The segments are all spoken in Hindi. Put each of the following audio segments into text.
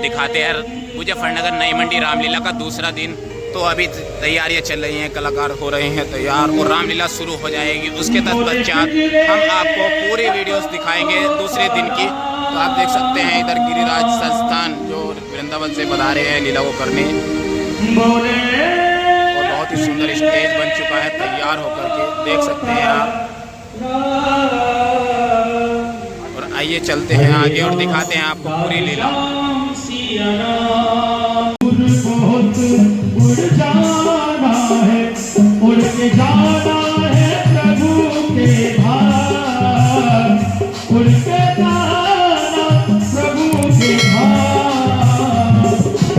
दिखाते हैं मुजफ्फरनगर नई मंडी रामलीला का दूसरा दिन। तो अभी तैयारियां चल रही हैं, कलाकार हो रहे हैं तैयार और रामलीला शुरू हो जाएगी। उसके तत्पश्चात हम आपको पूरी वीडियोस दिखाएंगे दूसरे दिन की। तो आप देख सकते हैं इधर गिरिराज संस्थान जो वृंदावन से पधारे हैं लीला को करने, और बहुत ही सुंदर स्टेज बन चुका है तैयार होकर के, देख सकते हैं आप। और आइए चलते हैं आगे और दिखाते हैं आपको पूरी लीला। उड़ जाना है, उड़ के जाना है प्रभु के धाम, उड़ के जाना प्रभु के धाम।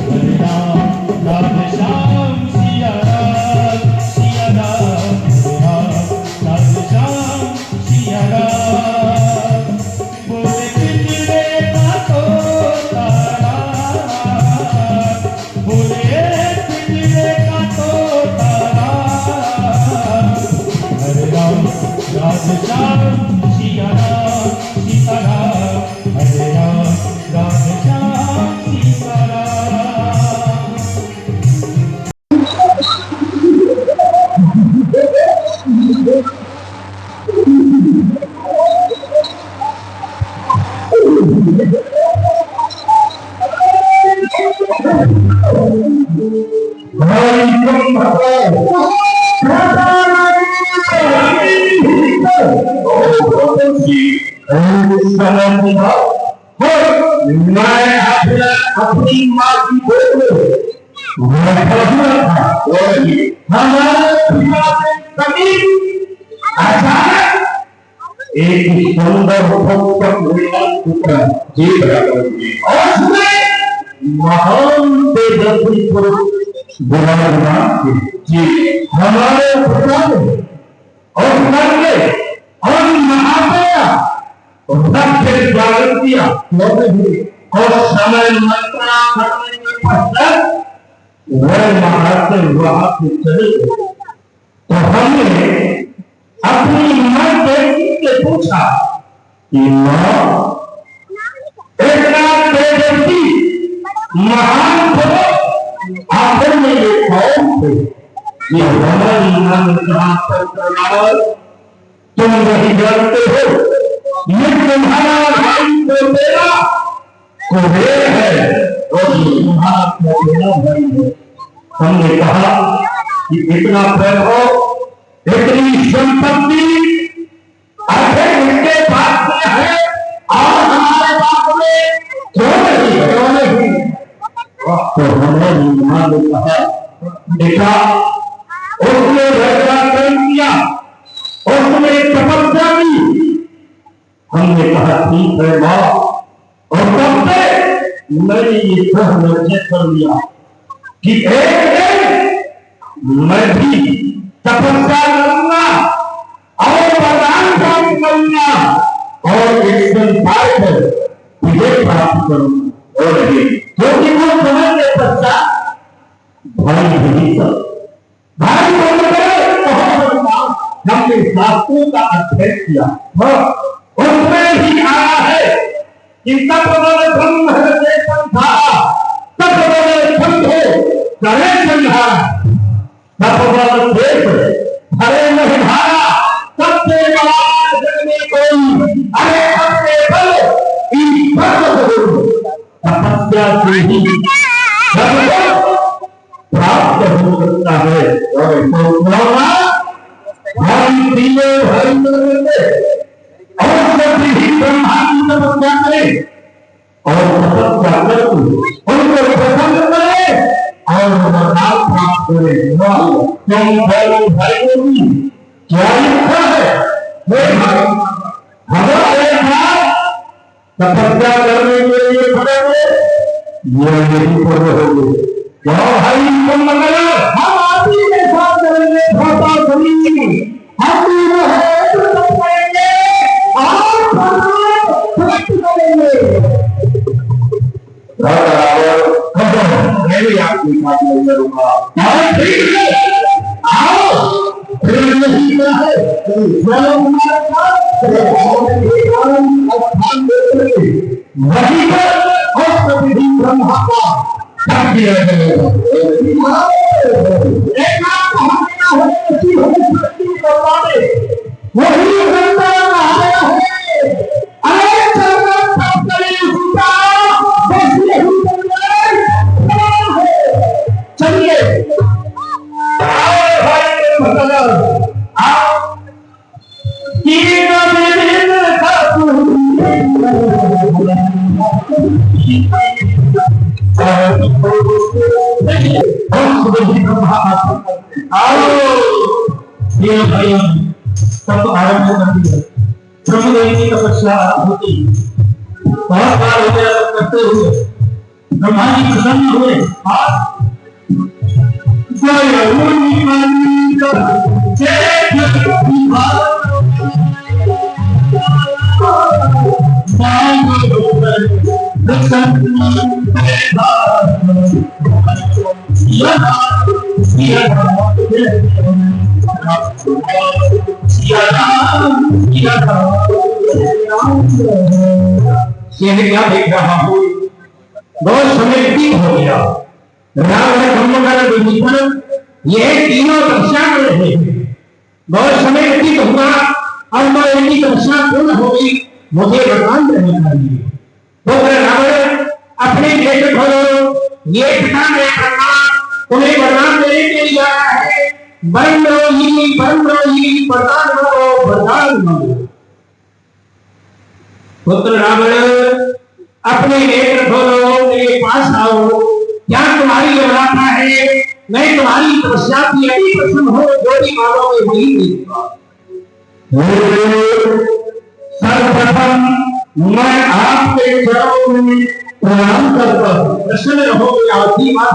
हरे राम राम श्याम सिया राम, सिया राम राम राम श्याम सिया राम। बोले पिंजरे का तोता राम, बोले राधे श्याम सिया राम, सीता राम, हरे राम राधे श्याम सीता राम। मैं अपनी माँ की गोद में हमारे कभी अचानक एक सुंदर पुत्र और उसमें महान तेजस्वी पुरुष जी हमारे और करके और महापया जागृत किया और समय मंत्रणा करने के पश्चात वह महाराज से वहां से चले गए। तो हमने अपनी मां बेटी से पूछा कि मां इतना तेजस्वी महान पुरुष आखिर में ये कौन थे? ये हमारी मां ने कहा तुम नहीं जानते हो, ये तुम्हारा भाई तो मेरा कुबेर है और तुम्हारा मेरा भाई है। हमने कहा कि इतना वैभव इतनी संपत्ति आखिर इनके पास में है और हमारे पास में क्यों नहीं है? तो हमारी मां ने कहा बेटा उसने वैसा कर्म किया, उसने तपस्या की। हमने कहा ठीक है मां, और तब से मैंने ये सब निर्णय कर लिया कि एक दिन मैं भी तपस्या करूंगा और वरदान प्राप्त करूंगा और एक संसार में विजय प्राप्त करूंगा। और क्योंकि वो समय के पश्चात भाई हमने शास्त्रों का अध्ययन किया, उसमें ही आया है कि तत्वबल ब्रह्म हृदय संधारा, तत्वबल संधो करे संधारा, तत्वबल देश हरे नहीं धारा, सबसे बड़ा जग में कोई अरे सबसे बल ईश्वर तपस्या से ही प्राप्त हो सकता है। और हरि प्रिय हरि और सभी ब्रह्मांड तपस्या करें और तपस्या करके उनको प्रसन्न करें और वरदान प्राप्त करें। तुम भाई क्या लिखा है? हमारे साथ तपस्या करने के लिए खड़े हुए ये नहीं पढ़ रहे क्या भाई? तुम मगर हम आप ही के साथ करेंगे, भाषा सुनी हम तीनों है तो सब करेंगे और प्राप्त करेंगे। मैं भी आपके साथ नहीं करूंगा। ठीक है, आओ फिर नहीं क्या है वहीं पर और ब्रह्मा का ढक दिया जाएगा। एक नाम हमें हो ऐसी हो शक्ति करवाने वही बंदा आया है। अरे चलना सब करे उसका बस यही करना है। चलिए आओ भाई भगवान आओ कीन में तब आरंभ होती है। ब्रह्मदेव की तपस्या होती बहुत बार हो गया करते हुए ब्रह्मा जी प्रसन्न हुए क्या देख रहा हूँ बहुत समय व्यतीत हो गया। राम ये तीनों तपस्या कर रहे हैं। बहुत समय व्यतीत हुआ और मैं इनकी तपस्या पूर्ण हो गई। मुझे वरदान देने चाहिए। तो रावण अपने नेत्र खोलो ये पिता ने करना तुम्हें वरदान देने के लिए आया है। परमद्रोही वरदान मांगो। पुत्र रावण अपने नेत्र खोलो मेरे पास आओ। क्या तुम्हारी योग्यता है? मैं तुम्हारी तपस्या की अति प्रसन्न हो जो भी मांगोगे वही दूंगा। सर्वप्रथम मैं आपके चरणों में प्रणाम करता हूँ। प्रसन्न रहोगे आपकी बात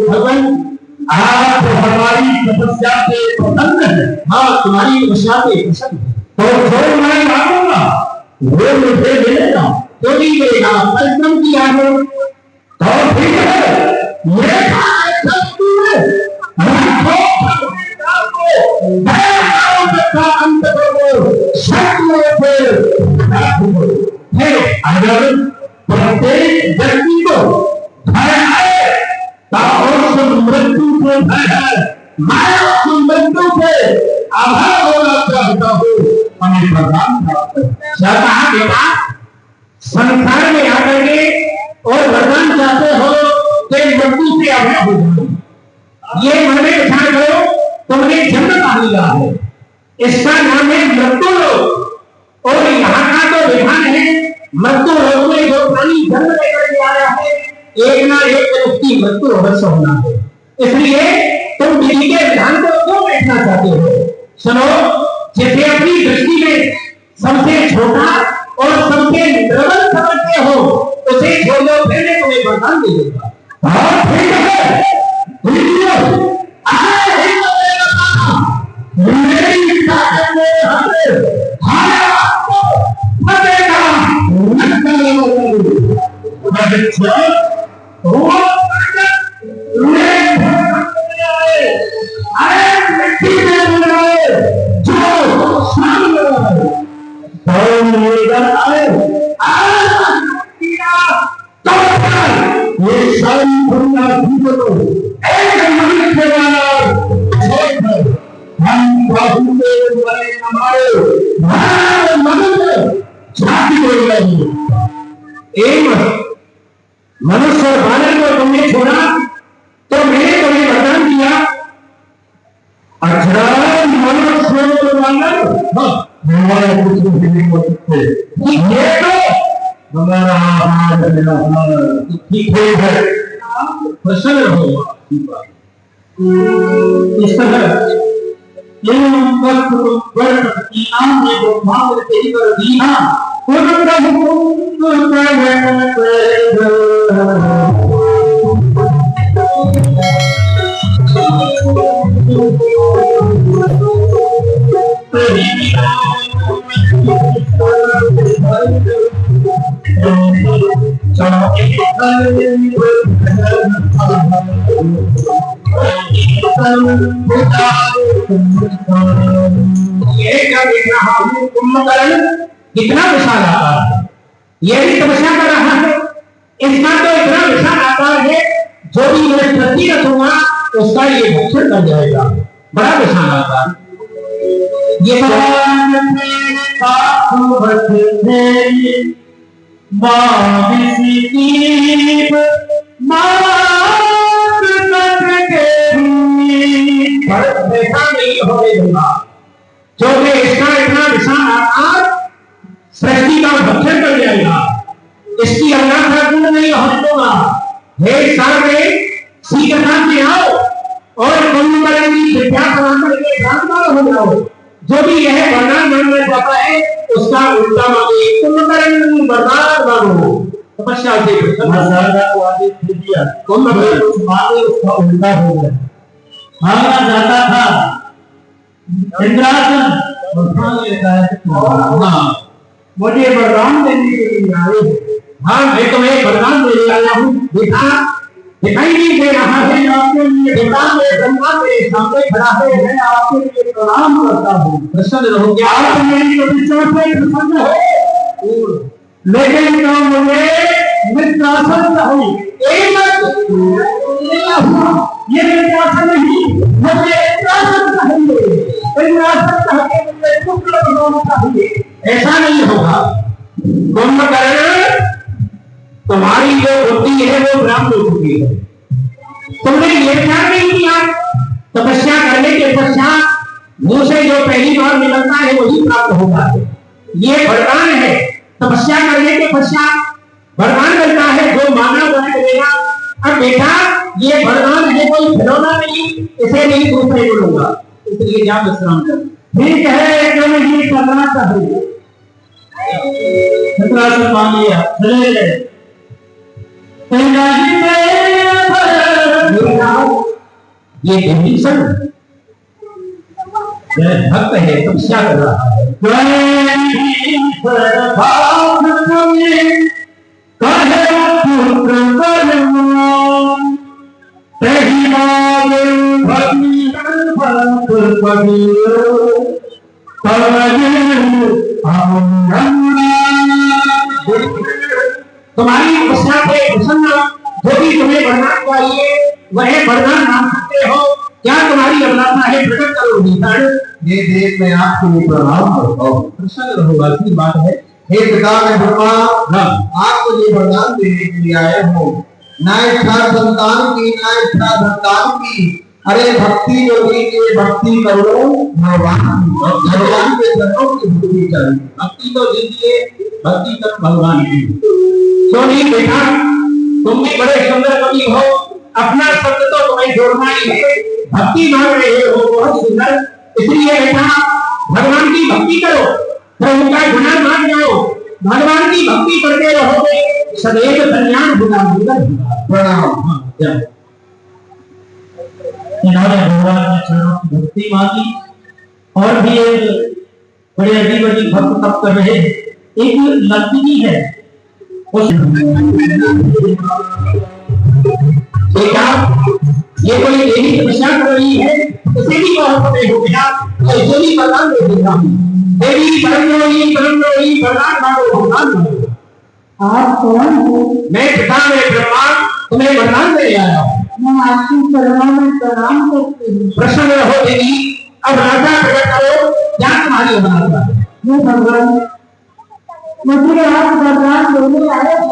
भगवान आप हमारी तपस्या से प्रसन्न है। हाँ तुम्हारी तपस्या से प्रसन्न है तो जो मैं मांगूंगा वो मुझे मिलेगा। जो भी मिलेगा परिश्रम किया है तो ठीक है। ये अगर प्रत्येक व्यक्ति को भय है तो मृत्यु से भय है। मैं मृत्यु से आभार होना चाहता हूँ। हमें वरदान चाहता बेटा संसार में आकर के और वरदान चाहते हो कि मृत्यु से आभार हो जाए। ये मन में विचार करो तुमने जन्म पा लिया है। इसका नाम है मृत्यु लोक और यहाँ का तो विधान है मृत्यु लोक में जो प्राणी जन्म लेकर के आया है एक ना एक उसकी मृत्यु अवश्य होना है। इसलिए तुम विधि के विधान को क्यों बैठना चाहते हो? सुनो जिसे अपनी दृष्टि में सबसे छोटा और सबसे निर्बल समझते हो उसे छोड़ दो फिर मैं तुम्हें वरदान दे दूंगा। हाँ ठीक है मेरी इच्छा ये सारी दुनिया एक मनुष्य वाला हम बड़े हमारे जाति बोल रही मनुष्य और बानर को तुमने छोड़ा तो मैंने तुम्हें वरदान दिया। अच्छा मनुष्य और बानर हमारे कुछ नहीं हो सकते। ये तो हमारा ठीक है प्रसन्न रहो। इस तरह चलो कुंभकर्ण कितना विशाल आकार है, यही तपस्या कर रहा है। इसका तो इतना विशाल आकार है, जो भी मैं प्रति रखूंगा उसका ये भक्षण कर जाएगा। बड़ा विशाल आकार। ये ऐसा नहीं होने दूंगा, जो कि इसका इतना विशाल आकार सृष्टि का भक्षण कर जाएगा। इसकी अवनाशा पूर्ण नहीं होने दूंगा। हे सारे शीघ्रता से आओ और कुंभकर्ण की विद्या कराकर के शांतमान हो जाओ। जो भी यह वरदान मांगना चाहता है उसका उल्टा मांगे। कुंभकर्ण वरदान मांगो। तपस्या से महाराजा को आदेश दे दिया, कुंभकर्ण कुछ मांगे उसका उल्टा हो गया। मांगना चाहता था इंद्रासन, मुझे वरदान देने के लिए आए। हाँ, मैं तुम्हें वरदान देने आया हूँ। देखा दिखाई नहीं दे रहा है आपके लिए। पिता मेरे गंगा मेरे सामने खड़ा है, मैं आपके लिए प्रणाम करता हूँ। प्रसन्न रहो। क्या आप मेरी प्रतिष्ठा से प्रसन्न हो? लेकिन तो मुझे मित्रासन चाहिए। ये मित्रासन नहीं, मुझे इंद्रासन चाहिए। इंद्रासन चाहिए, मुझे शुक्र बनाना चाहिए। ऐसा नहीं होगा कुंभकर्ण, तुम्हारी जो बुद्धि है वो ब्राह्मण बुद्धि है। तुमने ये क्या नहीं किया? तपस्या करने के पश्चात मुंह से जो पहली बार निकलता है वही प्राप्त होता है। ये वरदान है। तपस्या करने के पश्चात वरदान मिलता है, जो मांगा वह मिलेगा। अब बेटा ये वरदान है, कोई खिलौना नहीं, इसे नहीं दूसरे बोलूंगा, इसलिए जा विश्राम कर। ठीक है, जो ये करना चाहिए। मान लिया, चले गए। ये विभीषण भक्त है, तपस्या कर रहा है। तुम्हारी तपस्या से प्रसन्न, जो भी तुम्हें वरदान चाहिए वह वरदान मांग सकते हो। क्या तुम्हारी अभिलाषा है? प्रकट करो भीतर। ये देख मैं आपके लिए प्रणाम करता हूँ। प्रसन्न रहो, अच्छी बात है। हे पिता मैं ब्रह्मा आपको ये वरदान देने के लिए आया हूँ। ना इच्छा संतान की, ना इच्छा संतान की। अरे भक्ति जो कीजिए, भक्ति करो भगवान के चरणों की भक्ति करो। भक्ति तो दीजिए, भक्ति कर भगवान की। सोनी बेटा तुम भी बड़े सुंदर कवि हो, अपना शब्द तो तुम्हें जोड़ना ही है। भक्ति मांग रहे हो, बहुत सुंदर। इसलिए बेटा भगवान की भक्ति करो, प्रभु का गुण मान जाओ। भगवान की भक्ति करते रहोगे, सदैव कल्याण होगा, मंगल होगा। प्रणाम। इन्होंने भगवान के चरणों की भक्ति मांगी और भी एक बड़े अजीब अजीब भक्त तप कर रहे हैं। एक लड़की है, ये कोई देवी तपस्या कर रही है, उसे भी बहुत बड़े हो गया और इसे भी वरदान दे देता हूँ। देवी परमोही वरदान मांगो, वरदान मांगो। आप कौन हो? मैं पिता में ब्रह्मा तुम्हें वरदान दे आया हूँ। मैं आपकी चरणों में प्रणाम करती हूँ। प्रसन्न रहो देवी, अब राजा प्रकट करो, क्या तुम्हारी अभिलाषा है? मैं भगवान मुझे आप वरदान देने आए हैं,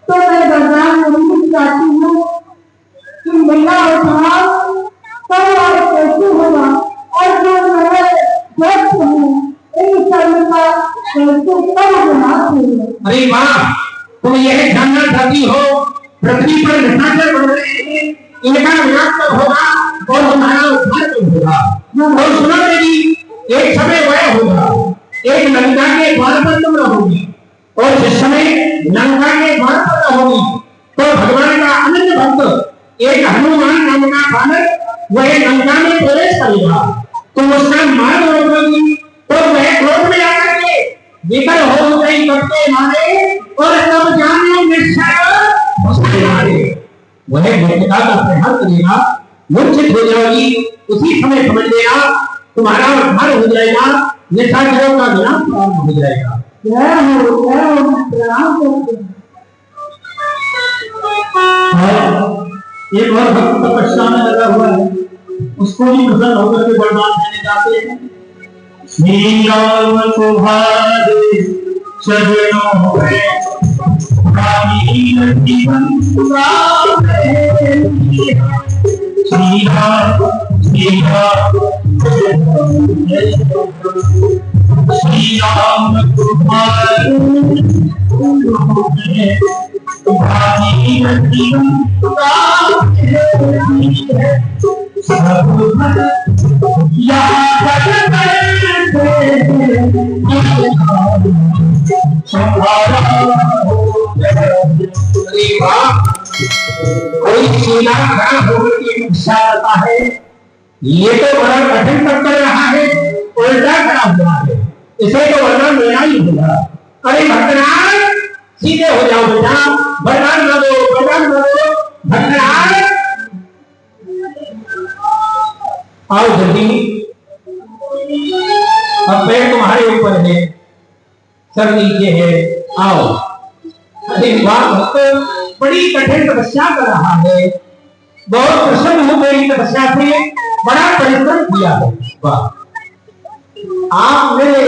तो मैं वरदान नहीं चाहती हूँ कि मेरा उद्धार कब और कैसे होगा, और जो मैं व्यस्त हूँ इन सब का कैसे कब बना होगा। अरे माँ, तुम यह जानना चाहती हो पृथ्वी पर निशाचर बन रहे हैं, इनका विनाश कब होगा और हमारा उद्धार कब होगा। और सुनो देवी, एक समय वह होगा, एक लंका के द्वार पर तुम रहोगी, और जिस समय लंका के द्वार पर रहोगी तो भगवान का अनन्य भक्त एक हनुमान नाम का बालक वह लंका में प्रवेश करेगा। तुम उसका मार रोकोगी तो वह क्रोध में आकर के विकल हो गई करके मारे, और तब जानो निश्चय वह व्यक्तिता का प्रहार करेगा, मूर्छित हो जाएगी, उसी समय समझ लेना तुम्हारा उद्धार हो जाएगा, निशाचरों का विनाश प्रारंभ हो जाएगा। एक और भक्त तपस्या में लगा हुआ है, उसको भी प्रसन्न होकर के वरदान देने जाते हैं। श्री राम तुम्हारे चरणों में जीवन श्री राम श्री राम श्री राम तुम्हारे कोई चीला खड़ा होकर के इच्छा करता है, ये तो बड़ा कठिन तक कर रहा है, उल्टा खड़ा हुआ है, इसे तो वरदान देना ही होगा। अरे भक्तराज सीधे हो जाओ बेटा, वरदान ना दो, वरदान ना दो, भक्तराज आओ जल्दी, अब पैर तुम्हारे ऊपर है, सर नीचे है, आओ। अरे वाह भक्त, बड़ी कठिन तपस्या कर रहा है, बहुत प्रसन्न हो गई तपस्या से, बड़ा परिश्रम किया है। वाह, आप मेरे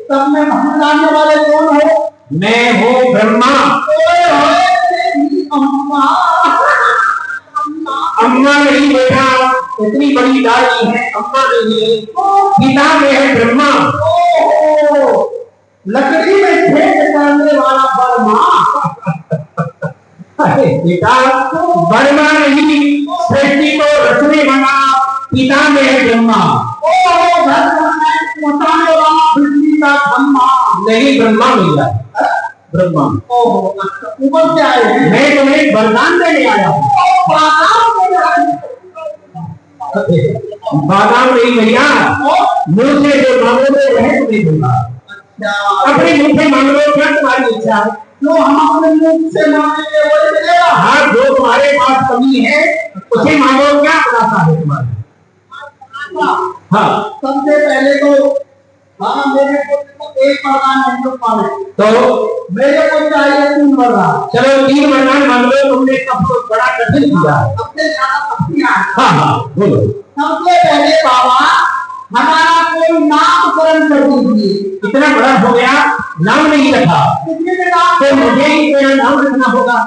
सब में भक्त जानने वाले कौन हो? मैं हूँ ब्रह्मा। अम्मा नहीं बेटा, इतनी बड़ी दादी है, अम्मा नहीं, पिता में है ब्रह्मा। लकड़ी में छेद करने वाला ब्रह्मा। पिता ब्रह्मा नहीं, सृष्टि को रचने वाला पिता में है ब्रह्मा। बताने वाला पृथ्वी का ब्रह्मा नहीं, ब्रह्मा मिला ब्रह्मा। ऊपर से आए, मैं तुम्हें वरदान देने आया हूँ। बादाम नहीं भैया, मुंह से जो मांगोगे वह तुम्हें दूंगा। अपने मुंह से मांग लो, क्या तुम्हारी इच्छा है? जो हम अपने मुंह से मांगेंगे वही मिलेगा। हाँ, जो तुम्हारे पास कमी है उसे मांगो, क्या बनाता है तुम्हारा? हाँ, सबसे पहले तो हाँ मेरे को एक वरदान नहीं तो पावे, तो मेरे को चाहिए 3 वरदान। चलो 3 वरदान मांग लो, तुमने सब कुछ बड़ा कठिन किया, सबसे ज्यादा पत्तियां। हाँ हाँ बोलो। सबसे पहले बाबा हमारा कोई नामकरण कर दीजिए। इतना बड़ा हो गया, नाम नहीं रखा, तो मुझे ही तेरा नाम रखना होगा।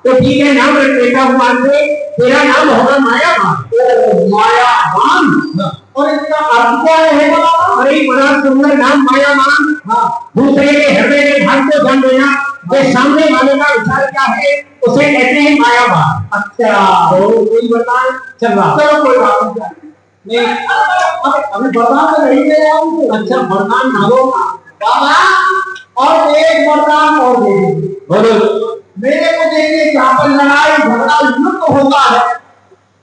तो ठीक है, नाम रख देता हूँ आज से, तेरा नाम होगा मायावान। मायावान, और इसका अर्थ क्या है? अरे बड़ा सुंदर नाम मायावान। हाँ, दूसरे के हृदय के भाग को जान लेना, वे सामने वाले का विचार क्या है उसे कहते हैं मायावान। अच्छा, तो कोई बता, चल रहा, चलो कोई बात नहीं, अभी वरदान नहीं दे रहा हूँ। अच्छा, वरदान मांगो बाबा, और एक वरदान और दे बोलो। मेरे को देखिए, जहाँ पर लड़ाई झगड़ा युद्ध होता है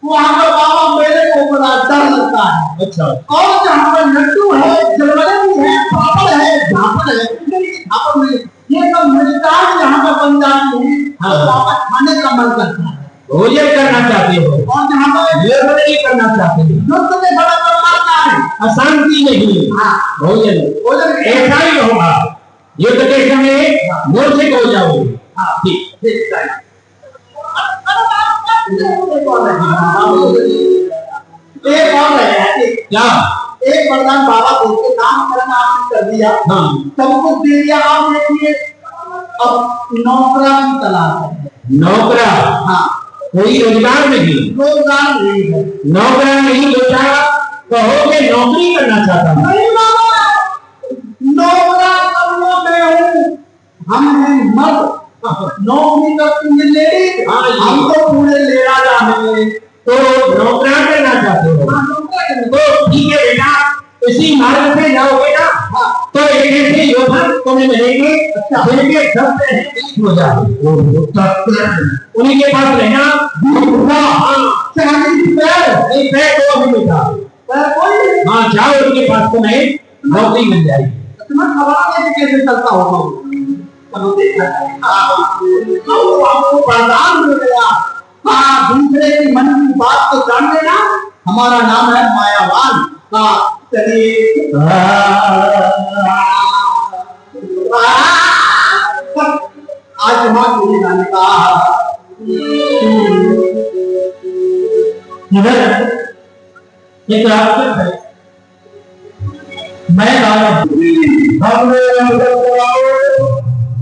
वहाँ पर बाबा मेरे को बड़ा डर लगता है। अच्छा, और जहाँ पर लड्डू है, जलवरे भी है, पापड़ है, झापड़ है, झापड़ में ये सब मिष्टान जहाँ पर बन जाती है, हाँ, तो बाबा खाने का मन करता है। भोजन करना चाहते हो, और जहाँ पर ये नहीं करना चाहते हो, युद्ध में बड़ा मन मारता है, अशांति नहीं। हाँ, भोजन भोजन ऐसा ही होगा, युद्ध के समय मूर्छित हो जाओगे। हाँ ठीक, एक और है क्या? एक वरदान बाबा बोलते, नाम करना आपने कर दिया, हाँ, सब कुछ दे दिया आपने, अब नौकरा की तलाश है। नौकरा? हाँ, कोई रोजगार नहीं, रोजगार नहीं है, नौकरा नहीं बेटा, कहोगे नौकरी करना चाहता हूँ। नहीं बाबा, नौकरा करना मैं हूँ, हम हैं मर्द, नौकरी करती है लेडीज, हम तो पूरे लेडा जाने, तो नौकरा करना चाहते हो? तो ठीक है बेटा, इसी मार्ग से जाओगे ना, तो एक ऐसे योद्धा तुम्हें मिलेंगे, जिनके शब्द हो जाए, उन्हीं के पास रहना। नहीं पैर तो अभी बेटा, हाँ जाओ उनके पास, तुम्हें नौकरी मिल जाएगी। तुम्हें खबर कैसे चलता होगा, आपको वरदान मिल गया, हाँ, दूसरे की मन की बात को जान लेना हमारा नाम है मायावान। हाँ, चलिए। आज वहां मुझे गाने का एक रास्ते है, मैं गाना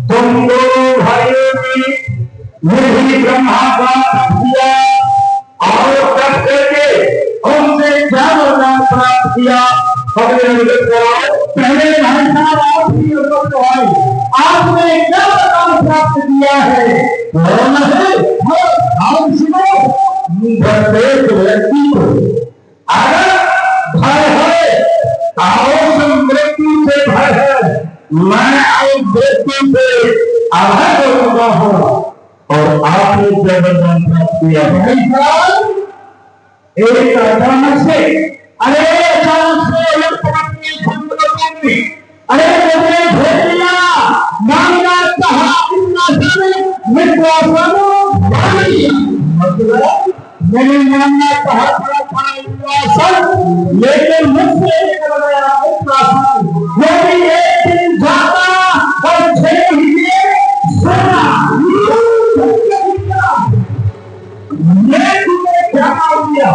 तुम दो भाइयों ने मुझे ब्रह्मा का दिया और तब करके उनसे क्या वरदान प्राप्त किया। पहले भाई साहब आपने क्या वरदान प्राप्त किया है? प्रत्येक व्यक्ति को अगर भय है, आओ मृत्यु से भय है, मैं आज मृत्यु से अभय हो चुका हूँ और आपने क्या वरदान प्राप्त किया है? एक अचानक से अरे अरे मुझे भेज दिया मांगना कहा मैंने मानना कहा था, लेकिन मुझसे निकल गया क्योंकि एक दिन जाता और 6 महीने सोना। मैं तुम्हें क्या दिया?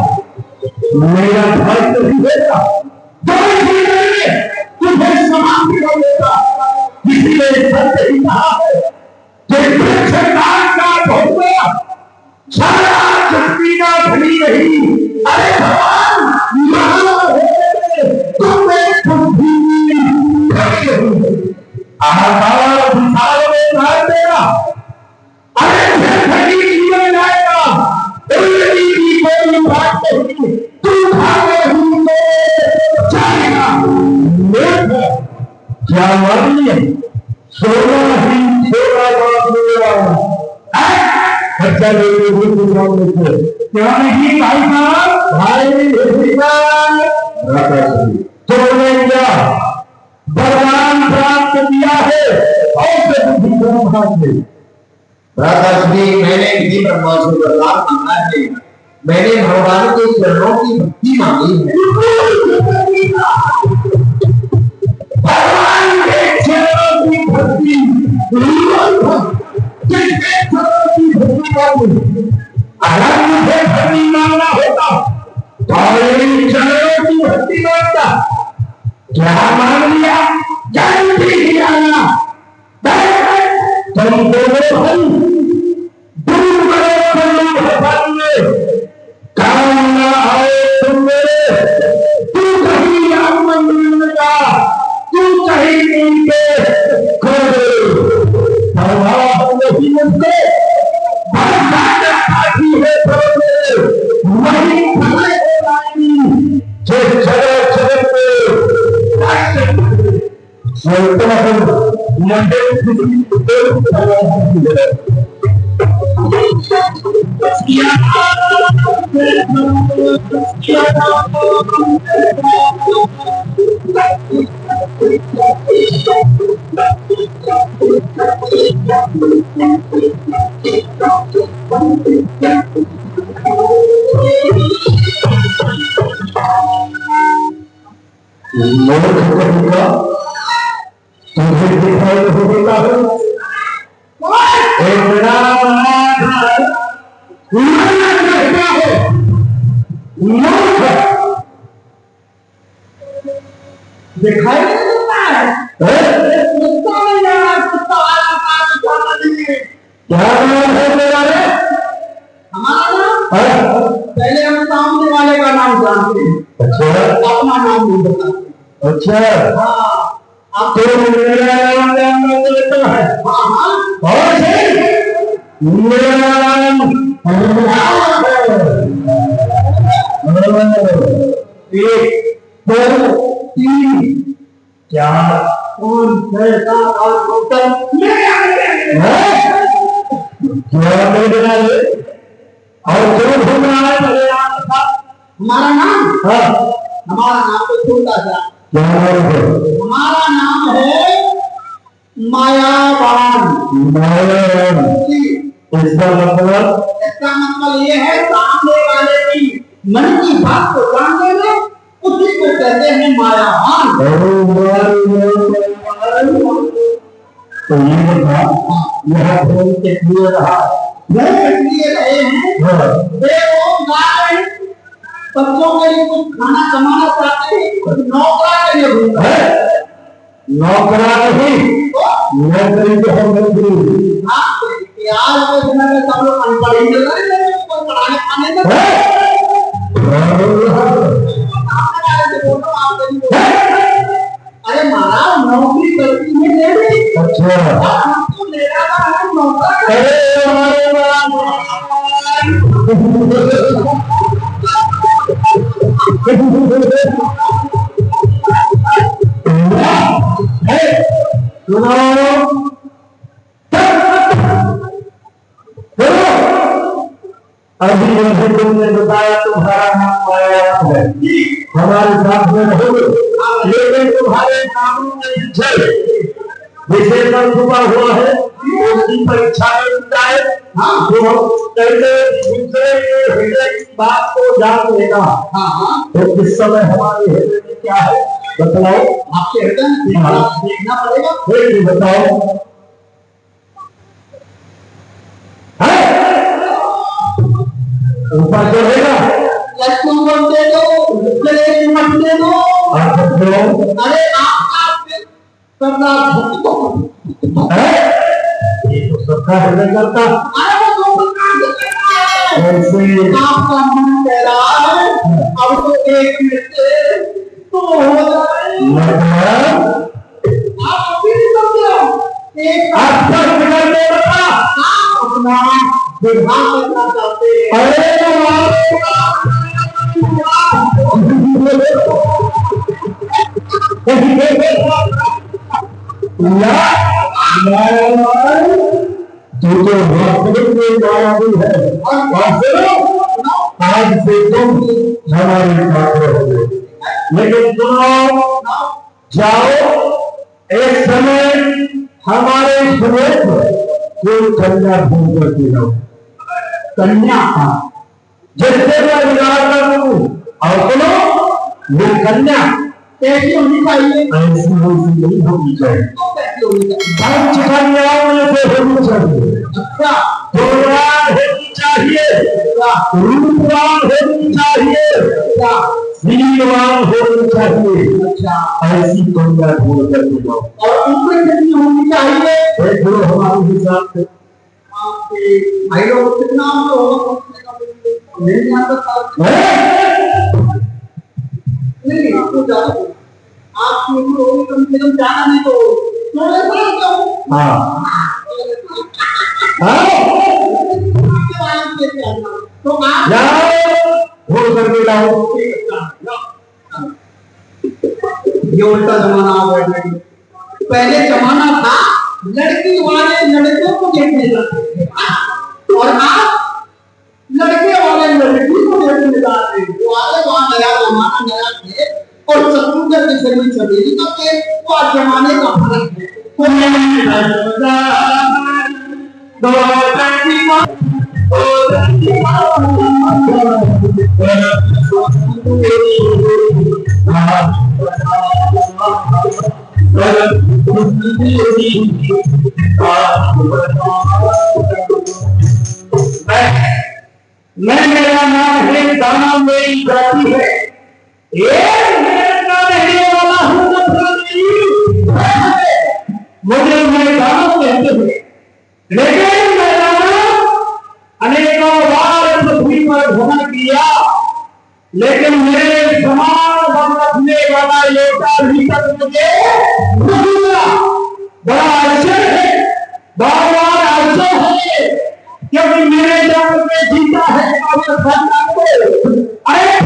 मेरा भाई तो ही देगा, तुझे समाप्ति हो देगा। इसलिए सत्य ही कहा है का भोगा सारा शक्ति का भली नहीं। अरे भगवान तुम एक देगा। अरे जीवन आएगा की कोई बात नहीं, तू क्या मानिए सोना ही अच्छा क्या नहीं भाई साहब, भाई तुमने क्या वरदान प्राप्त किया है? मैंने किसी ब्रह्मा से वरदान मांगा है, मैंने भगवान के चरणों की भक्ति मांगी है। भगवान के चरणों की भक्ति अगर मुझे भक्ति मांगना होता तो इन चरणों की भक्ति मांगता। क्या मांग लिया? जल्दी ही आना। तुम दोनों भाई दूर बड़े काम ना आए तुम मेरे, तू कहीं राम मंदिर में जा, तू कहीं नीचे नहीं मुझसे वही भले जो जगह जगह दिखाई नहीं देता है। क्या नाम है मेरा? हमारा नाम पहले हम सामने वाले का नाम जानते हैं। अच्छा, अपना नाम नहीं बताते। अच्छा, हाँ, आप तो मेरा नाम जानना देता है। हाँ, और मेरा नाम एक दो तीन चार 5 6 7 8 हमारा नाम तो छोटा सा, हमारा नाम है मायावान। इसका मतलब ये है सामने वाले की मन की बात को जानने में उसी को कहते हैं मायावान। तो ये बता यह भूल के लिए रहा लिए रहे हैं बच्चों के लिए कुछ खाना कमाना चाहते हैं नौकरा के लिए भूल है नौकरा नहीं नौकरी तो हम लोग आज के समय में सब लोग अनपढ़ ही मिल रहे हैं कोई पढ़ाने खाने में अरे महाराज नौकरी करती है लेडी अच्छा तो मेरा नाम नौकरा अभी मुझे तुमने बताया तुम्हारा नाम मायावान है हमारे साथ में रहोगे लेकिन तुम्हारे नाम में विषय पर छुपा हुआ है उसकी परीक्षा में जाए जो कहते दूसरे के हृदय की बात को जान लेना तो इस समय हमारे हृदय में क्या है बताओ आपके हृदय में देखना पड़ेगा फिर बताओ ऊपर चढ़ेगा लक्ष्मण बनते दो जलेबी मचने दो अरे आप करना ये तो सबका हृदय करता अरे वो आपका मन कह रहा है अब तो एक मिनट से तो हो जाए आप अभी नहीं समझे एक आप सब बिगड़ने लगा आप अपना विभाग करना चाहते हैं जो वास्तविक में मायावी है आज से तुम हमारे साथ रहोगे लेकिन सुनो जाओ एक समय हमारे सुरेश कोई कन्या ढूंढ करती रहो कन्या का जिससे मैं विवाह कर दूं और सुनो वो कन्या कैसी होनी चाहिए ऐसी नहीं होनी चाहिए पंच कन्याओं में से होनी चाहिए अच्छा गुणवान होनी चाहिए रूपवान होनी चाहिए वीरवान होनी चाहिए अच्छा ऐसी कन्या ढूंढ कर दो और उम्र कितनी होनी चाहिए एक गुरु हमारे हिसाब से भाई लोग कितना नहीं नहीं आपको ज्यादा आपकी उम्र होगी कम से कम ज्यादा नहीं तो थोड़े साल का तो आप जाओ करके लाओ ये उल्टा जमाना आ गया पहले जमाना था लड़की वाले लड़कों को देखने जाते थे और आज लड़के वाले लड़की को देखने जाते हैं वो आगे वहां नया जमाना नया थे और शत्रुघ्न की जमीन चलेगी तो के वो आज जमाने का फर्क है मैं मेरा नाम है दाना मेरी जाति है रहने वाला हूँ मुझे मैदानों कहते हैं लेकिन मैदानों अनेकों बार पृथ्वी पर भ्रमण किया लेकिन मेरे समान दम रखने वाला योद्धा अभी तक मुझे नहीं मिला बड़ा आश्चर्य है बार आश्चर्य है क्योंकि मेरे जन्म में जीता है अरे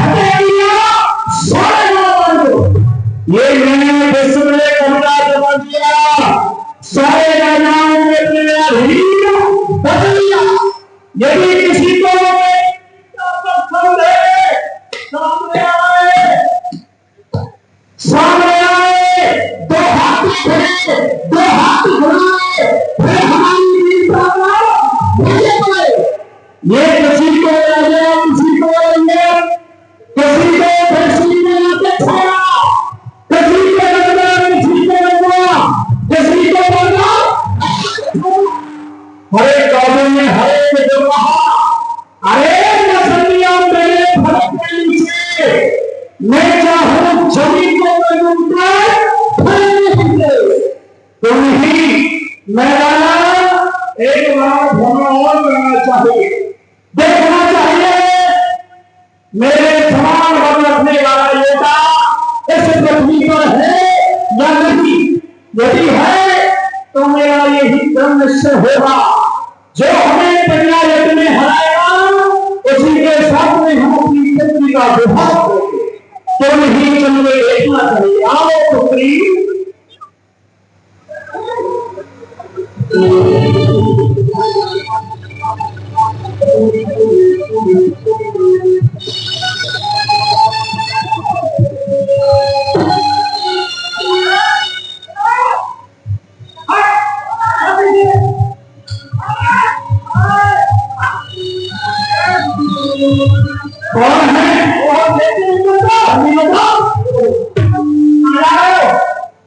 ये मैंने विश्व में कमरा जमा दिया सारे राजाओं में मेरा बदल दिया यदि किसी को सामने आए दो हाथ खड़े दो हाथ घुमाए फिर हमारी तुम ही मैदाना एक बार भ्रमण और करना चाहिए, देखना चाहिए मेरे समान बन रखने वाला योद्धा इस पृथ्वी पर है या नहीं। यदि है तो मेरा यही दृढ़ निश्चय होगा, जो हमें दुनिया युद्ध में हराएगा उसी के साथ में हम अपनी पृथ्वी का विभाग करेंगे। तो नहीं चलिए देखना चाहिए। आओ पुत्री, कौन है?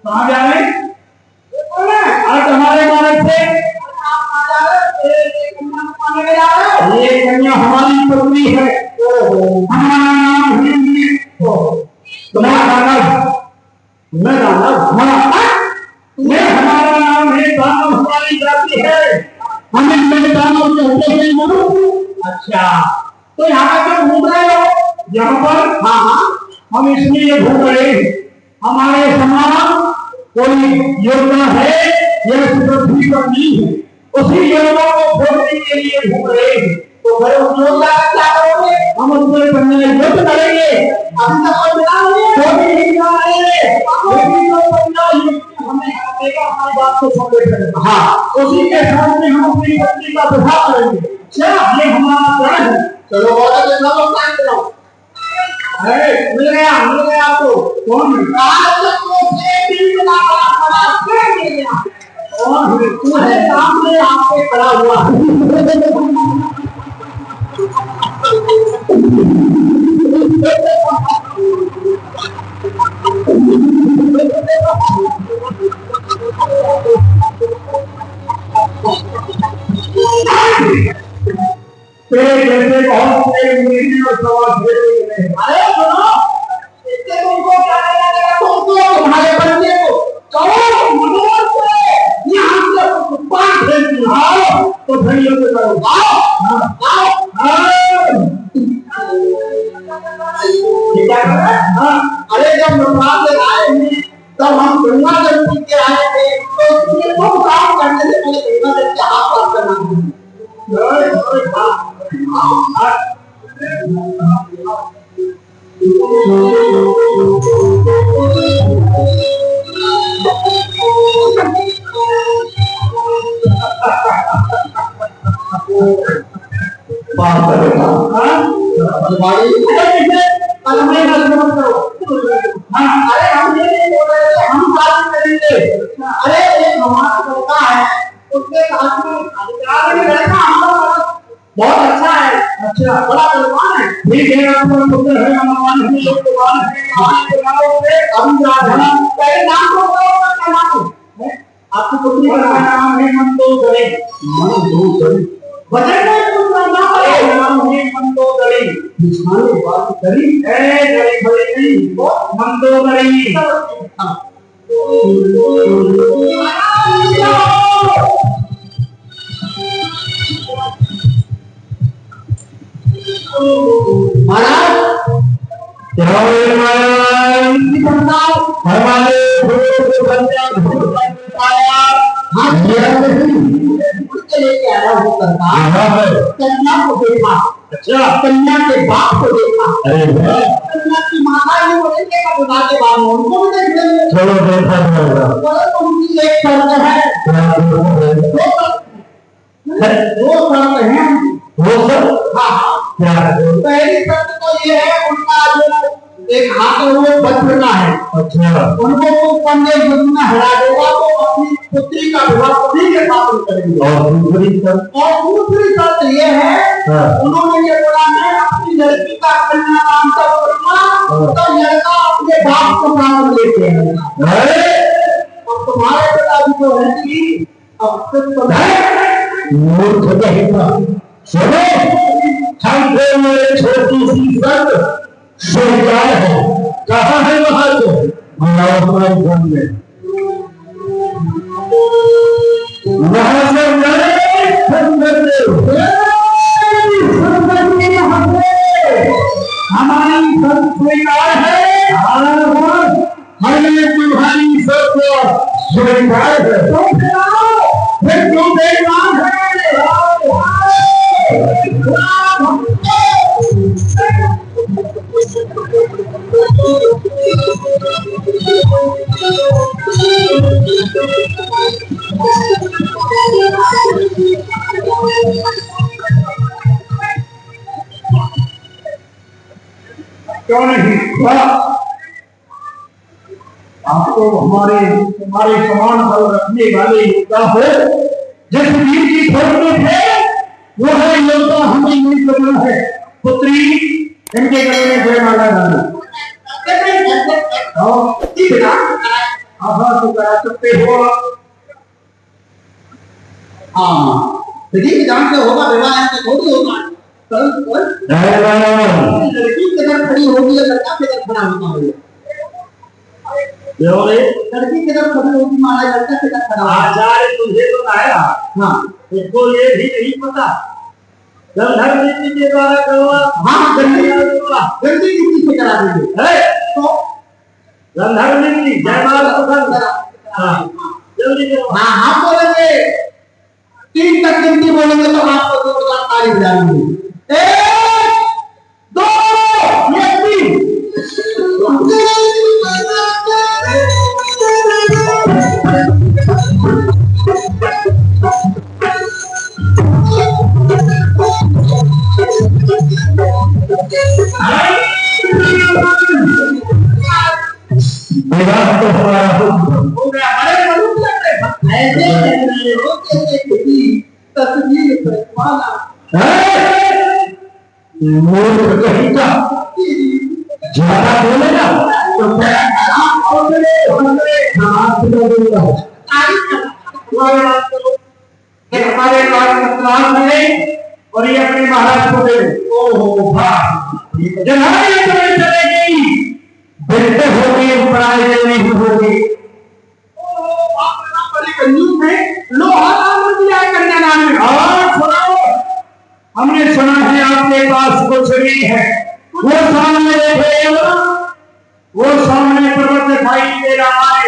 कहाँ जा रहे? आज हमारे मानस से ये कन्या हमारी पत्नी है, हमारा नाम है तुम्हारा दानव, मैं दानव, हमारा नाम है दानव, हमारी जाति है, हम इसमें दानव कहते हैं। अच्छा, तो यहाँ पर घूम रहे हो? यहाँ पर हाँ हाँ, हम इसलिए घूम रहे हैं, हमारे समान कोई योजना है यह पृथ्वी पर नहीं है, उसी योजना को खोजने के लिए घूम रहे हैं। तो फिर उस योजना का क्या करोगे? हम उसमें युद्ध करेंगे। अभी तक कोई मिला नहीं है, हमें हमारी बात को समझ। हाँ, उसी के साथ में हम अपनी पत्नी का विवाह करेंगे। क्या ये हमारा प्रण है? चलो बोला तो ना लोग टाइम करो। अरे मिल गया आपको। कौन है? कौन है? तू है, सामने आपके खड़ा हुआ जैसे बहुत से और सवाल अरे सुनो, इससे तुमको क्या लगेगा? तुमको तुम्हारे बच्चे को कहो मनोज से यहाँ से पांच भेज आओ तो फिर ये करो। क्या कर रहे हैं? अरे जब नवरात्र से आए हैं तब हम गंगा जल पी के आए थे, तो ये सब काम करने से पहले गंगा जल के हाथ साफ करना है। अरे हम ये नहीं बोल रहे थे, हम बात करेंगे। अरे एक हमारा लड़का है, उसके साथ में अधिकार में लड़का हमारा बहुत अच्छा है। अच्छा, बड़ा बलवान है। ठीक है, आपको पुत्र है, भगवान है, लोग भगवान है, भगवान के नाम पे हम जा रहे हैं। पहले नाम को बताओ, क्या नाम है? आपकी पुत्री का नाम है मंदोदरी। मंदोदरी बजट में पुत्र नाम है, नाम है मंदोदरी। बिछाने बात करी है, गली बड़ी नहीं, वो मंदोदरी। महाराज हमारे लेके आया हूँ कन्या को देखा। अच्छा, कन्या के बाप को देखा। अरे कन्या की माता ने बोलेंगे का बुला के बाद उनको भी देख लेंगे। चलो देखा जाएगा। बोलो तो उनकी एक शर्त है, दो शर्त है। वो सब हाँ, पहली शर्त तो ये है, उनका जो एक हाथ है वो बचना है। अच्छा, उनको तो पंडे युद्ध में हरा देगा तो अपनी पुत्री का विवाह उन्हीं के साथ करेंगे। और दूसरी शर्त ये है, उन्होंने ये बोला मैं अपनी लड़की का कन्या नाम तक करूंगा तो लड़का अपने बाप को नाम लेके आएगा। अब तुम्हारे पिताजी जो है कि अब तो मूर्ख कहेगा। सुनो, हम छोटी सी शर्त स्वीकार है। कहाँ है वहां को? अपने घर में वहां से हमारी संस्कार है, हमें तुम्हारी सब स्वीकार है, फिर क्यों बेईमान है? क्यों नहीं? आपको हमारे समान बल रखने वाले योद्धा हो, जिस वीर की खोज में थे वो है योद्धा, हमें वीर बना है। पुत्री इनके गले में जयमाला डालो। आभार तो करा सकते हो। हाँ, विधि विधान से होगा, विवाह ऐसे थोड़ी होगा। लड़की किधर खड़ी होगी या लड़का किधर खड़ा होता होगा? लड़की किधर खड़ी होगी माला, लड़का किधर खड़ा होगा? आचार्य तुझे तो आया, हाँ, इसको ये भी नहीं पता गंधर्व नीति के द्वारा करवा। हाँ, गंदी नीति से करा देंगे। तो गंधर्व नीति जयमाला जल्दी करो। हाँ, हम बोलेंगे 3 तक गिनती बोलेंगे तो आपको 2 बार ताली बजाएंगे। 1 2 3। तो हमारा हो गया। ऐसे तस्वीर वाला मूर्ख कहीं का ज्यादा बोलेगा तो हमारे पास मिले और ये अपने महाराज को दे। ओहो चलेगी, बिल्कुल होगी, पढ़ाई नहीं होगी। हमने सुना है आपके पास कुछ नहीं है। वो सामने पर्वत दिखाई दे रहा है,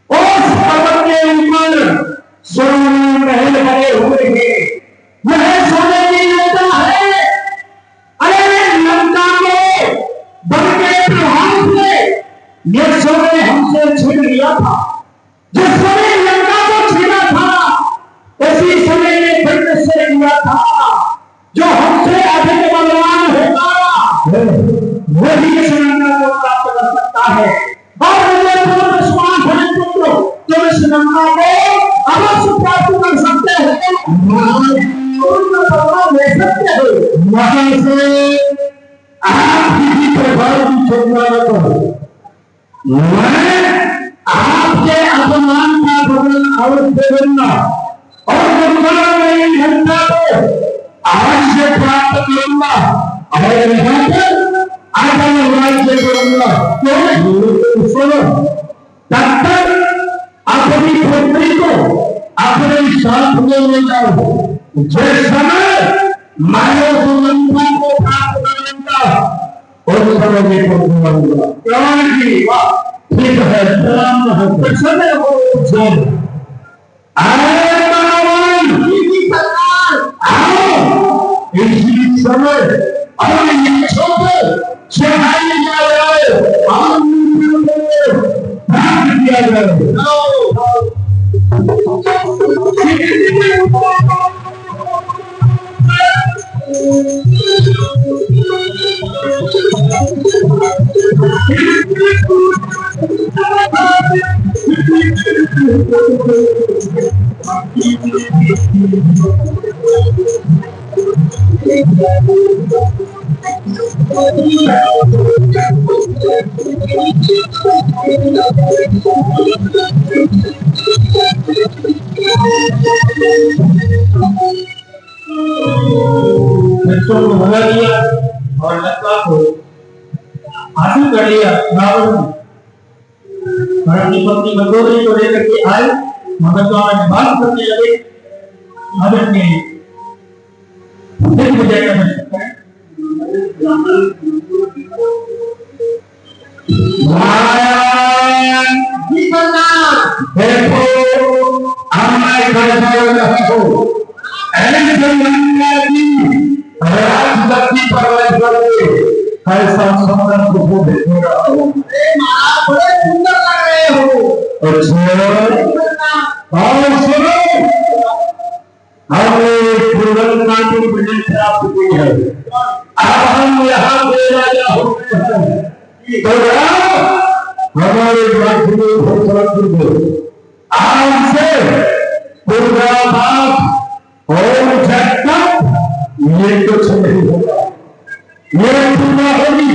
उस पर्वत के ऊपर सोने महल बने हुए हैं। यह सोने की लंका है। अरे लंका के बन के प्रभाव से ये सोने हमसे छीन लिया था। जिस समय लंका को छीना था उसी समय ने फिर से लिया था। जो हमसे अधिक बलवान होगा वही इस लंका को प्राप्त कर सकता है। और मुझे पूर्ण विश्वास है तुम इस लंका को अवश्य प्राप्त कर सकते हो। पूर्ण बलवान ले सकते हो। वहां से आप किसी प्रकार की चिंता न करो। मैं आपके अपमान का बदल अवश्य दूंगा और दुर्घटना में घटना को अवश्य प्राप्त करूंगा और यहाँ पर आगे राज्य करूंगा। क्यों? सुनो, तब तक अपनी पुत्री को अपने साथ में ले जाओ। जिस समय मैं लंका को प्राप्त करूंगा उस समय में पहुंचूंगा। ठीक है, समय हो इसी समय चढ़ाई जा रहा है, किया जाए। और लंका को हासिल कर लिया रावण ने। और अपनी पत्नी मंदोदरी को लेकर के आए। मगर स्वामी ने बात करने लगे, मदन ने फिर पूजा करना शुरू कर। देखो हमारे घर को ऐसा सुंदर को देखने बड़े सुंदर लग रहे हो। और सुनो, हमने पूर्वजों की बिल्डिंग प्राप्त की है। अब हम यहाँ पे राजा हो गए हैं। तो हमारे राज्य में आज से पूर्वाभास और झटक ये कुछ नहीं होगा, ये पूरा होगी।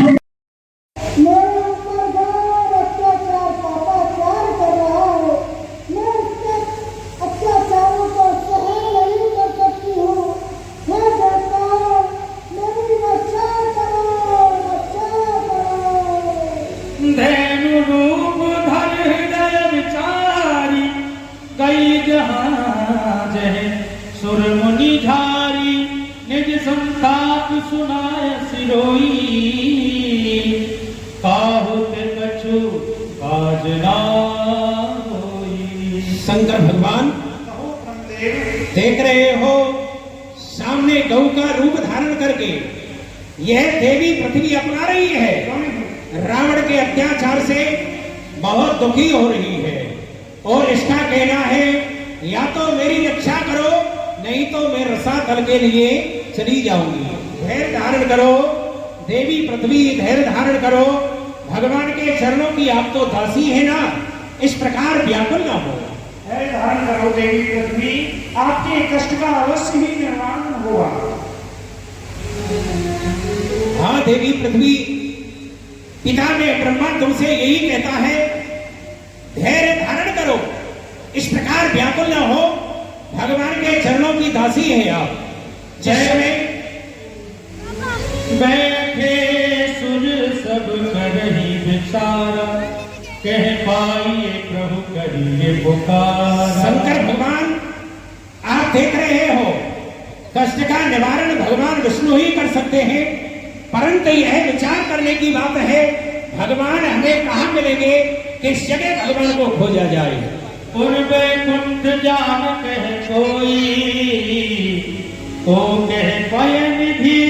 मेरे ऊपर घोर अत्याचार पापाचार कर रहा है। मैं उसके अत्याचारों को सहन नहीं कर सकती हूँ। हे देवताओं, मेरी रक्षा करो, रक्षा करो। धैनु रूप धर हृदय विचारी, गई जहाँ जहे सुर मुनि झारी, निज संताप सुनाय सिरोई, काहुत कछु काज ना होई। शंकर भगवान देख रहे हो, सामने गौ का रूप धारण करके यह देवी पृथ्वी अपना रही है। रावण के अत्याचार से बहुत दुखी हो रही है और इसका कहना है या तो मेरी रक्षा करो, नहीं तो मैं रसातल के लिए चली जाऊंगी। धैर्य धारण करो देवी पृथ्वी, धैर्य धारण करो। भगवान के चरणों की आप तो दासी है ना, इस प्रकार व्याकुल ना हो। धैर्य धारण करो देवी पृथ्वी, आपके कष्ट का अवश्य ही निर्वाण होगा। हाँ देवी पृथ्वी, पिता में ब्रह्मा तुमसे यही कहता है, धैर्य धारण करो, इस प्रकार व्याकुल न हो। भगवान के चरणों की दासी है आप। जय में बैठे सुर सब करही विचारा, कह पाइए प्रभु करिए पुकार। शंकर भगवान आप देख रहे हो, कष्ट का निवारण भगवान विष्णु ही कर सकते हैं, परंतु यह विचार करने की बात है भगवान हमें कहाँ मिलेंगे, किस जगह भगवान को खोजा जाए। पूर्वे कुंठ जान कह कोई, ओ कह पयन भी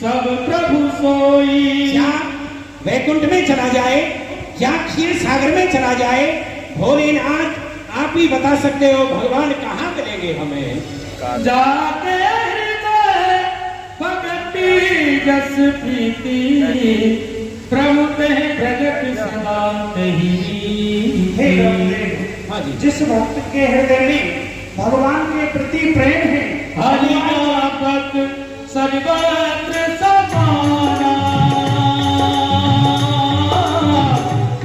सब प्रभु सोई। क्या वैकुंठ में चला जाए, क्या क्षीर सागर में चला जाए, भोलेनाथ आप ही बता सकते हो भगवान कहाँ मिलेंगे हमें। जाके हृदय भगति जस प्रीति, प्रभु ते प्रगट सदा तही। हाँ जी, जिस भक्त के हृदय में भगवान के प्रति प्रेम है, हरियापत सर्वत्र समाना,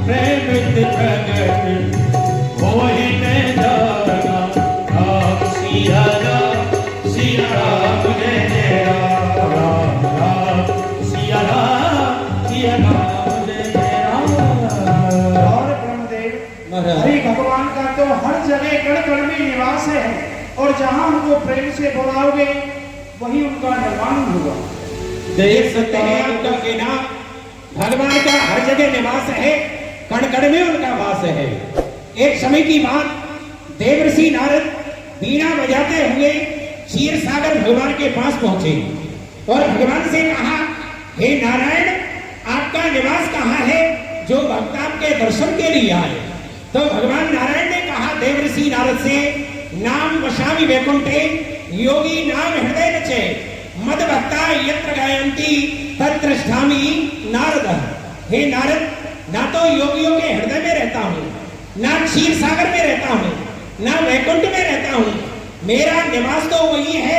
प्रेम प्रगट होहि न जाना। राम सिया राम, सिया राम जय जय राम, राम राम सिया राम, सिया राम जय जय राम। और ब्रह्मदेव हरि भगवान का तो हर जगह कण कण में निवास है, और जहाँ उनको प्रेम से बुलाओगे वही उनका निर्वाण होगा। देख सकते हैं आपका कहना, भगवान का हर जगह निवास है, कण कण में उनका वास है। एक समय की बात, देवर्षि नारद बीना बजाते हुए क्षीर सागर भगवान के पास पहुंचे और भगवान से कहा, हे नारायण आपका निवास कहाँ है, जो भक्त आपके दर्शन के लिए आए। तो भगवान नारायण ने कहा देवर्षि नारद से, नाम वशामि वैकुंठे योगी नाम हृदय रचे, मद भक्ता यत्र गायन्ति तत्र स्थामि नारद। हे नारद, ना तो योगियों के हृदय में रहता हूँ, ना क्षीर सागर में रहता हूँ, ना वैकुंठ में रहता हूँ। मेरा निवास तो वही है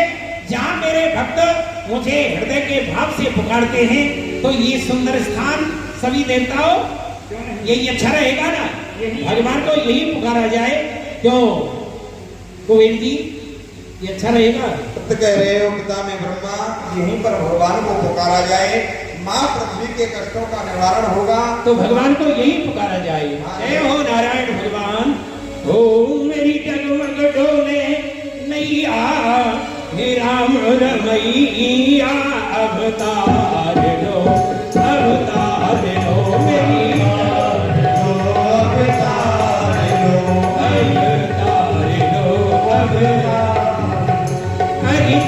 जहाँ मेरे भक्त मुझे हृदय के भाव से पुकारते हैं। तो ये सुंदर स्थान सभी देवताओं, यही अच्छा रहेगा ना, भगवान को यही पुकारा जाए। क्यों गोविंद जी, ये अच्छा रहेगा। कह रहे हो पिता में ब्रह्मा, यहीं पर भगवान को पुकारा जाए। माँ पृथ्वी के कष्टों का निवारण होगा। तो भगवान को यही पुकारा जाए, जय हो नारायण भगवान। हो मेरी डगमग डोले नैया, हे राम रमैया, अवतार लो, अवतार लो मेरी,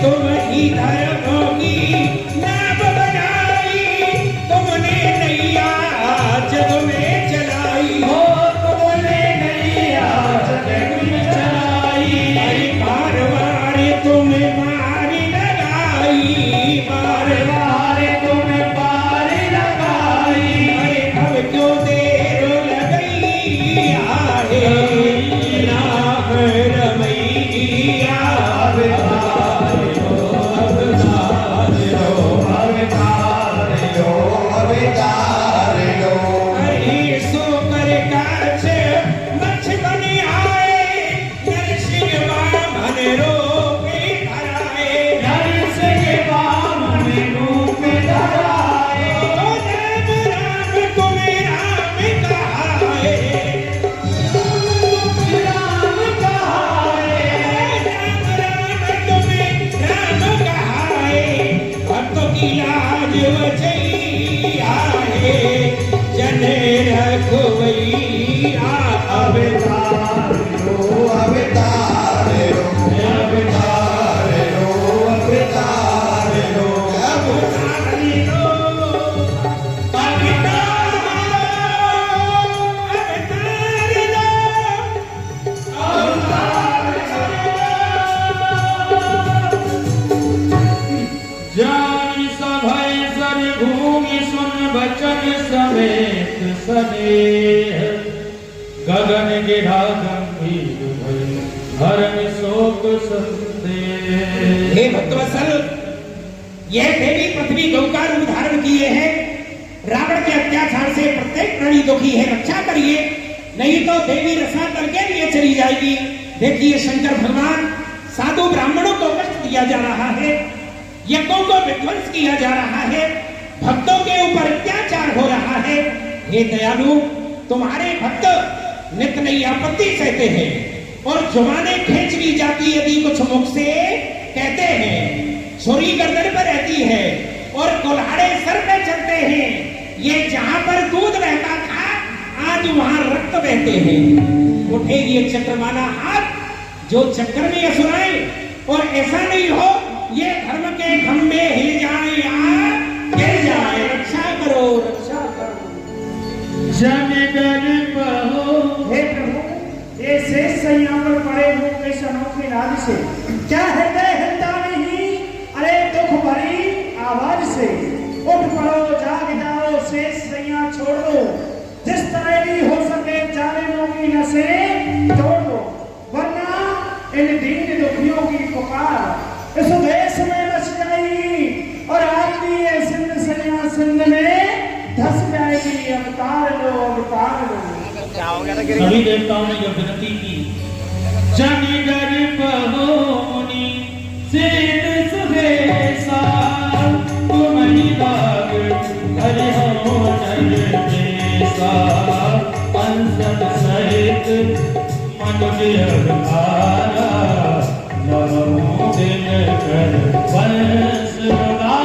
तुम ही धर्मोगी नाव बनाई, तुमने नैया जग में चलाई, हो तुमने नैया जग में चलाई। बार बार तुम पार लगाई, बार बार तुम पार लगाई, अब क्यों देर लगई, आहे राम रमैया, गगन गिरा गंभीर हरण शोक संदेह। हे भक्तवत्सल, यह देवी पृथ्वी गौ का रूप धारण किए हैं। रावण के अत्याचार से प्रत्येक प्राणी दुखी है, रक्षा करिए, नहीं तो देवी रसातल के लिए चली जाएगी। देखिए शंकर भगवान, साधु ब्राह्मणों को कष्ट दिया जा रहा है, यज्ञों को विध्वंस किया जा रहा है, भक्तों के ऊपर अत्याचार हो रहा है। हे दयालु, तुम्हारे भक्त नित नई आपत्ति सहते हैं और जुबानें खींच ली जाती यदि कुछ मुख से कहते हैं। छुरी गर्दन पर रहती है और कुल्हाड़े सर पे चलते हैं। ये जहां पर दूध बहता था, आज वहां रक्त बहते हैं। उठे ये चक्रमाला हाथ, जो चक्कर में असुराए, और ऐसा नहीं हो ये धर्म के खंभे हिल जाए या गिर जाए। रक्षा करो, रक्षा करो। जन डर बहो, हे प्रभु, ये शेष सैया पर पड़े मुख के अनोखे राज से क्या हृदय हिलता नहीं? अरे दुख भरी आवाज से उठ पड़ो, जाग जाओ, शेष सैया छोड़ दो, जिस तरह भी हो सके जालिमों की नसें तोड़ दो, वरना इन दीन दुखियों की पुकार इस देश में बच जाएगी और आपकी ये सिंध सैया सिंध में धस जाएगी। अवतार लो, अवतार लो। सभी देवताओं ने यह विनती की, जन डर बहो मुनि सिद्ध सुरेशा, तुम ही लाग हरि हो नर देसा, अंसद सहित मनुष्य अवतारा, नमो दिन कर वंशधारा।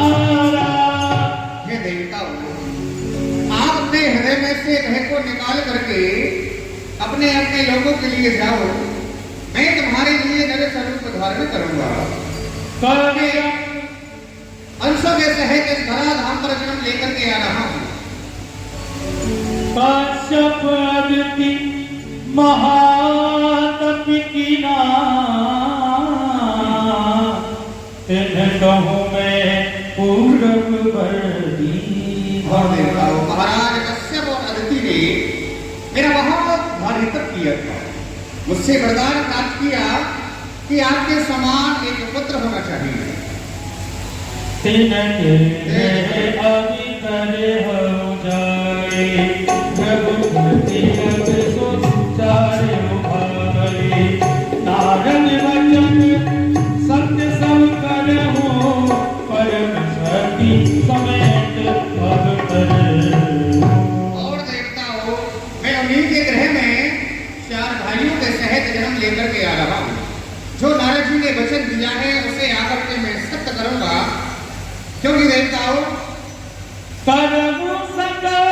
हे देवताओं, आप अपने हृदय में से भय को निकाल करके अपने अपने लोगों के लिए जाओ, मैं तुम्हारे लिए नर स्वरूप धारण करूंगा। अंशों में से है कि इस धराधाम पर जन्म लेकर के आ रहा हूं। काश्यप अदिति महातपि की कहूँ मैं पूरब वर्दी। महाराज कश्यप और अदिति ने मेरा बहुत भारी तप किया था, मुझसे वरदान प्राप्त किया कि आपके समान एक पुत्र होना चाहिए। नारद वचन सत्य सब कर हो, परम सती समेत जमीन के ग्रह में 4 भाइयों के सहित जन्म लेकर के आ रहा हूँ। जो नारद जी ने वचन दिया है उसे आकर के मैं सत्य करूंगा, क्योंकि देवताओं परम सकल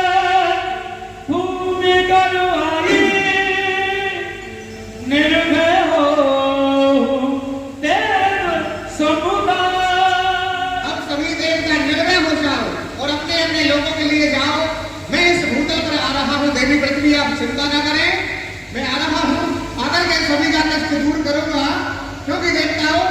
भूमि गलवाई निर्भय हो देव समुदाय। अब सभी देवता निर्भय हो जाओ और अपने अपने लोगों के लिए जाओ। मैं इस भूतल पर आ रहा हूँ, देवी पृथ्वी आप चिंता न करें, मैं आ रहा हूँ, आकर के सभी का कष्ट दूर करूंगा, क्योंकि देवताओं